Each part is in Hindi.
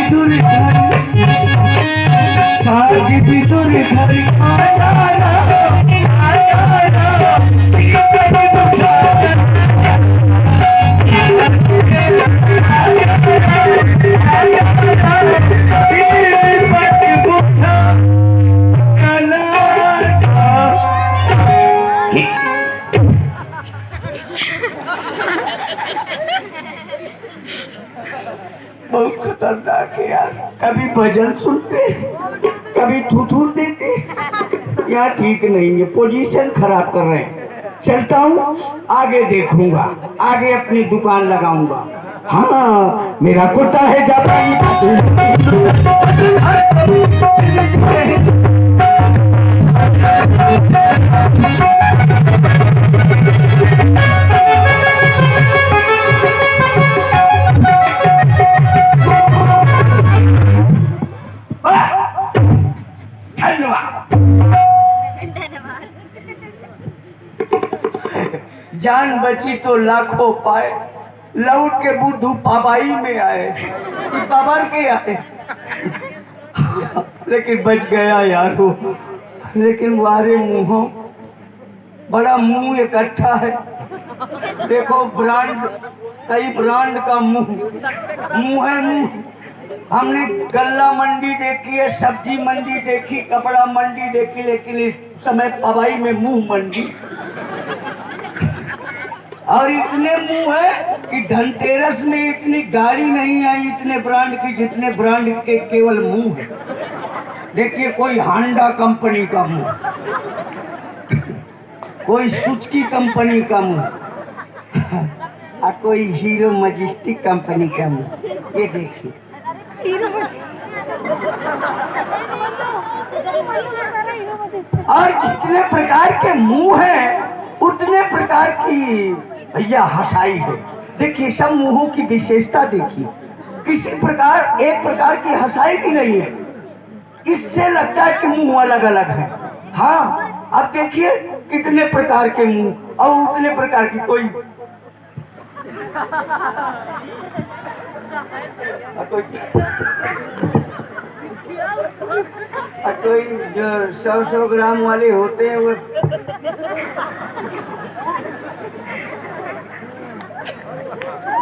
ভিতর সাজ ভিতর ঘর আজারা আজারা बहुत खतरनाक है यार। कभी भजन सुनते कभी थुथुर देते, यार ठीक नहीं है, पोजीशन खराब कर रहे हैं। चलता हूँ, आगे देखूंगा, आगे अपनी दुकान लगाऊंगा। हाँ मेरा कुर्ता है जापानी। जान बची तो लाखों पाए, लौट के बुद्धू पाबाई में आए कि बाबर के आए। लेकिन बच गया यार वो। लेकिन वारे मुंहों बड़ा मुंह इकट्ठा है। देखो ब्रांड, कई ब्रांड का मुंह है मुंह। हमने गल्ला मंडी देखी है, सब्जी मंडी देखी, कपड़ा मंडी देखी, लेकिन इस समय पवाई में मुंह मंडी। और इतने मुंह है कि धनतेरस में इतनी गाड़ी नहीं आई इतने ब्रांड की जितने ब्रांड के केवल मुंह है। देखिए कोई हांडा कंपनी का मुंह, कोई सुजुकी कंपनी का मुंह, और कोई हीरो मैजेस्टिक कंपनी का मुंह। ये देखिए और जितने प्रकार के मुंह हैं उतने प्रकार की भैया हंसाई है। देखिए सब मुंहों की विशेषता देखिए, किसी प्रकार एक प्रकार की हंसाई भी नहीं है। इससे लगता है कि मुंह अलग अलग है। हाँ अब देखिए कितने प्रकार के मुंह और उतने प्रकार की कोई कोई जो 100 ग्राम वाले होते हैं वो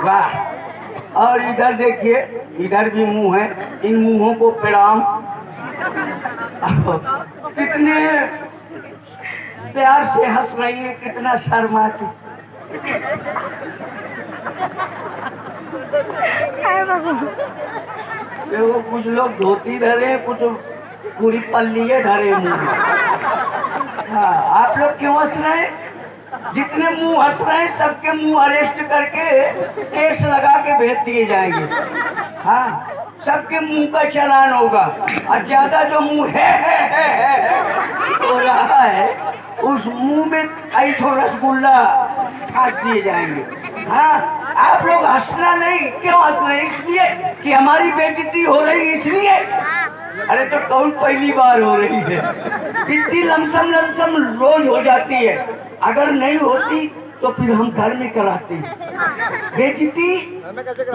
वाह। और इधर देखिए इधर भी मुंह है, इन मुंहों को प्रणाम। कितने प्यार से हंस रही है, कितना शर्माती। देखो कुछ लोग धोती धरे, कुछ पूरी पल्लिये धरे मुंह। हाँ आप लोग क्यों हंस रहे हैं? जितने मुंह हंस रहे हैं सबके मुंह अरेस्ट करके केस लगा के भेज दिए जाएंगे। हाँ सबके मुंह का चालान होगा। और ज्यादा जो मुंह है हो रहा है उस मुंह में कई ठो रसगुल्ला ठास दिए जाएंगे। हाँ आप लोग हंसना नहीं, क्यों हंस रहे? इसलिए कि हमारी बेइज्जती हो रही इसलिए। अरे तो कौन पहली बार हो रही है? इतनी लमसम रोज हो जाती है। अगर नहीं होती तो फिर हम घर में कराते हैं। बेइज्जती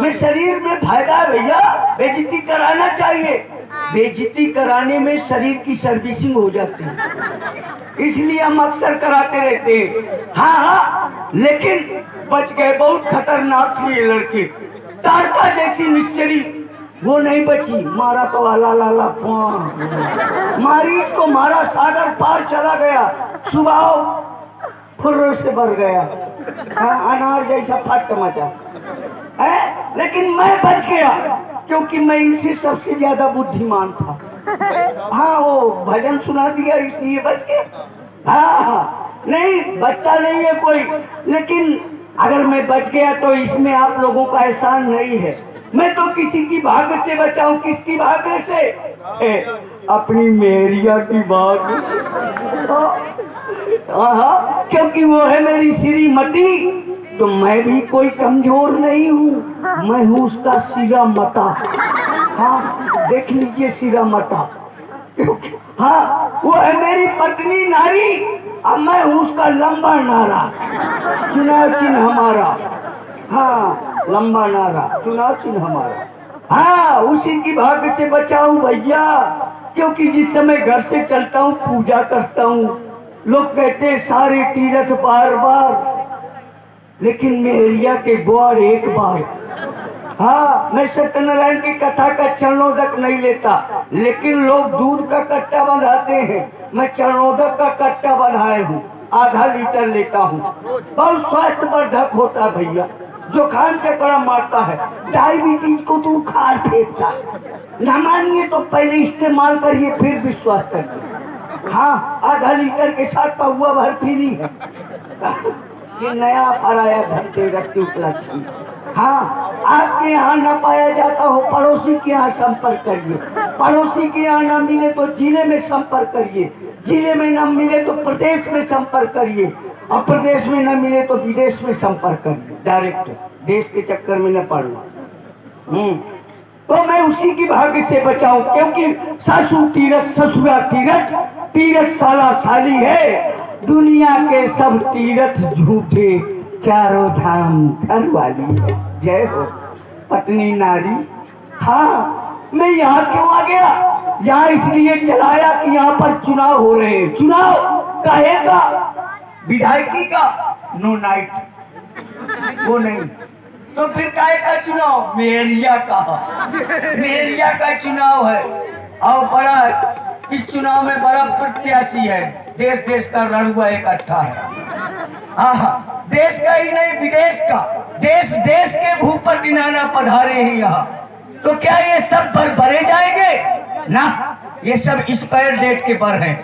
में शरीर में फायदा है भैया, बेइज्जती कराना चाहिए। बेइज्जती कराने में शरीर की सर्विसिंग हो जाती है, इसलिए हम अक्सर कराते रहते हैं। हाँ लेकिन बच गए। बहुत खतरनाक थी ये लड़की, तारका जैसी निश्चरी, वो नहीं बची। मारा तो आला लाला मारी, इसको मारा, सागर पार चला गया, सुबह फुर्रों से भर गया। हाँ अनार जैसा फट मचा है। लेकिन मैं बच गया क्योंकि मैं इनसे सबसे ज्यादा बुद्धिमान था। हाँ वो भजन सुना दिया इसलिए बच गया। हाँ नहीं बचता नहीं है कोई, लेकिन अगर मैं बच गया तो इसमें आप लोगों का एहसान नहीं है। मैं तो किसी की भाग्य से बचाऊं। किसकी भाग्य से? अपनी मेरिया की भाग्य। क्योंकि वो है मेरी श्रीमती, तो मैं भी कोई कमजोर नहीं हूँ, मैं हूँ उसका सिरा मता। हाँ देख लीजिए सिरा मता। हाँ वो है मेरी पत्नी नारी, अब मैं हूँ उसका लंबा नारा, चुनाव चिन्ह हमारा। हाँ लंबा नारा, चुनाव चिन्ह हमारा। हाँ, उसी की भाग्य से बचाऊं भैया, क्योंकि जिस समय घर से चलता हूँ पूजा करता हूँ, लोग कहते हैं सारे तीर्थ बार बार, लेकिन मेरिया के ग्वार एक बार। हाँ, मैं सत्यनारायण की कथा का चरणोदक नहीं लेता, लेकिन लोग दूध का कट्टा बंधाते हैं, मैं चरणोदक का कट्टा बंधाए हूँ, आधा लीटर लेता हूँ। बहुत स्वास्थ्यवर्धक होता है भैया, जुकाम से कड़ा मारता है, डायबिटीज को तो उखाड़ फेंकता। ना मानिए तो पहले इस्तेमाल करिए फिर विश्वास करिए। हाँ, आधा लीटर के साथ पौवा भर फ्री है। ये नया ऑफर आया धनतेरस के उपलक्ष्य में। हाँ, आपके यहाँ न पाया जाता हो पड़ोसी के यहाँ संपर्क करिए, पड़ोसी के यहाँ न मिले तो जिले में संपर्क करिए, जिले में न मिले तो प्रदेश में संपर्क करिए, और प्रदेश में न मिले तो विदेश में संपर्क करिए। डायरेक्ट देश के चक्कर में न पड़ना। तो मैं उसी की भाग्य से बचाऊं, क्योंकि सासू तीरथ ससुरा तीरथ, तीरथ साला साली है, दुनिया के सब तीरथ झूठे, चारों धाम घर वाली है। जय हो पत्नी नारी। हाँ, मैं यहाँ क्यों आ गया? यहाँ इसलिए चलाया कि यहाँ पर चुनाव हो रहे हैं। चुनाव काहे का? विधायकी का? नो नाइट, वो नहीं तो फिर काहे का चुनाव? मेरिया का, मेरिया का चुनाव है। और बड़ा, इस चुनाव में बड़ा प्रत्याशी है, देश देश का रणुआ इकट्ठा है। हाँ, देश का ही नहीं विदेश का, देश देश के भूपति नाना पधारे हैं यहाँ। तो क्या ये सब बर भरे जाएंगे? ना, ये सब एक्सपायर डेट के बर हैं।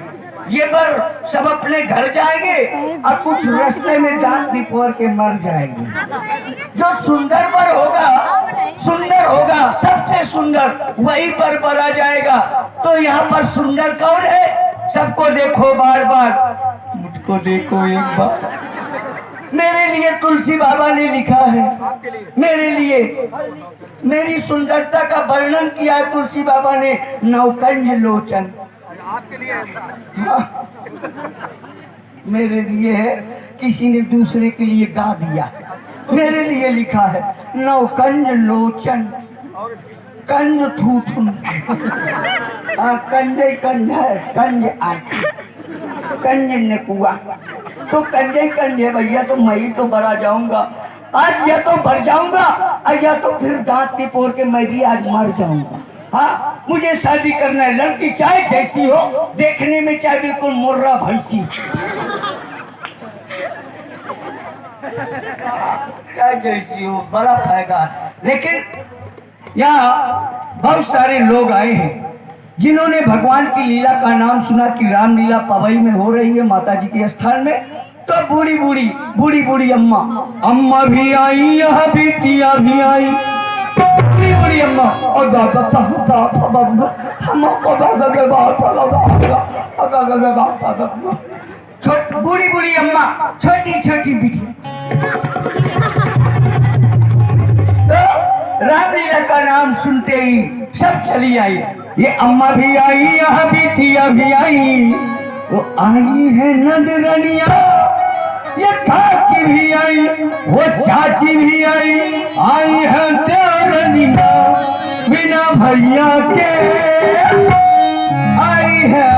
ये बर सब अपने घर जाएंगे और कुछ रास्ते में दांत निपोर के मर जाएंगे। जो सुंदर बर होगा, सुंदर होगा, सबसे सुंदर वही पर बरा जाएगा। तो यहाँ पर सुंदर कौन है? सबको देखो बार बार, मुझको देखो एक बार। मेरे लिए तुलसी बाबा ने लिखा है, मेरे लिए मेरी सुंदरता का वर्णन किया है तुलसी बाबा ने, नौकंज लोचन। आपके लिए हाँ, मेरे लिए है, किसी ने दूसरे के लिए गा दिया, मेरे लिए लिखा है नौकंज लोचन, कंज थूथुन। कंज कंज है, कंज आँख, कंज नकुआ, तो कंजे कंजे भैया। तो मैं ही तो भरा जाऊंगा आज, या तो भर जाऊंगा और या तो फिर दांत निपोर के मैं भी आज मर जाऊंगा। हाँ, मुझे शादी करना है, लड़की चाहे जैसी हो, देखने में चाहे बिल्कुल मुर्रा भैंसी, चाहे जैसी हो, बड़ा फायदा है। लेकिन यहाँ बहुत सारे लोग आए हैं जिन्होंने भगवान की लीला का नाम सुना कि रामलीला पवई में हो रही है माता जी के स्थान में। तो बूढ़ी बूढ़ी बूढ़ी बूढ़ी अम्मा, अम्मा भी आई, यह बिटिया भी आई, बूढ़ी बूढ़ी अम्मा और बूढ़ी बूढ़ी अम्मा, छोटी छोटी बिटिया। तो रामलीला का नाम सुनते ही सब चली आई। ये अम्मा भी आई, यह बिटिया भी आई, वो आई है नंदरनिया, ये काकी भी आई, वो चाची भी आई है तेरनिया, बिना भैया के आई है।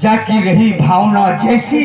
जाकी रही भावना जैसी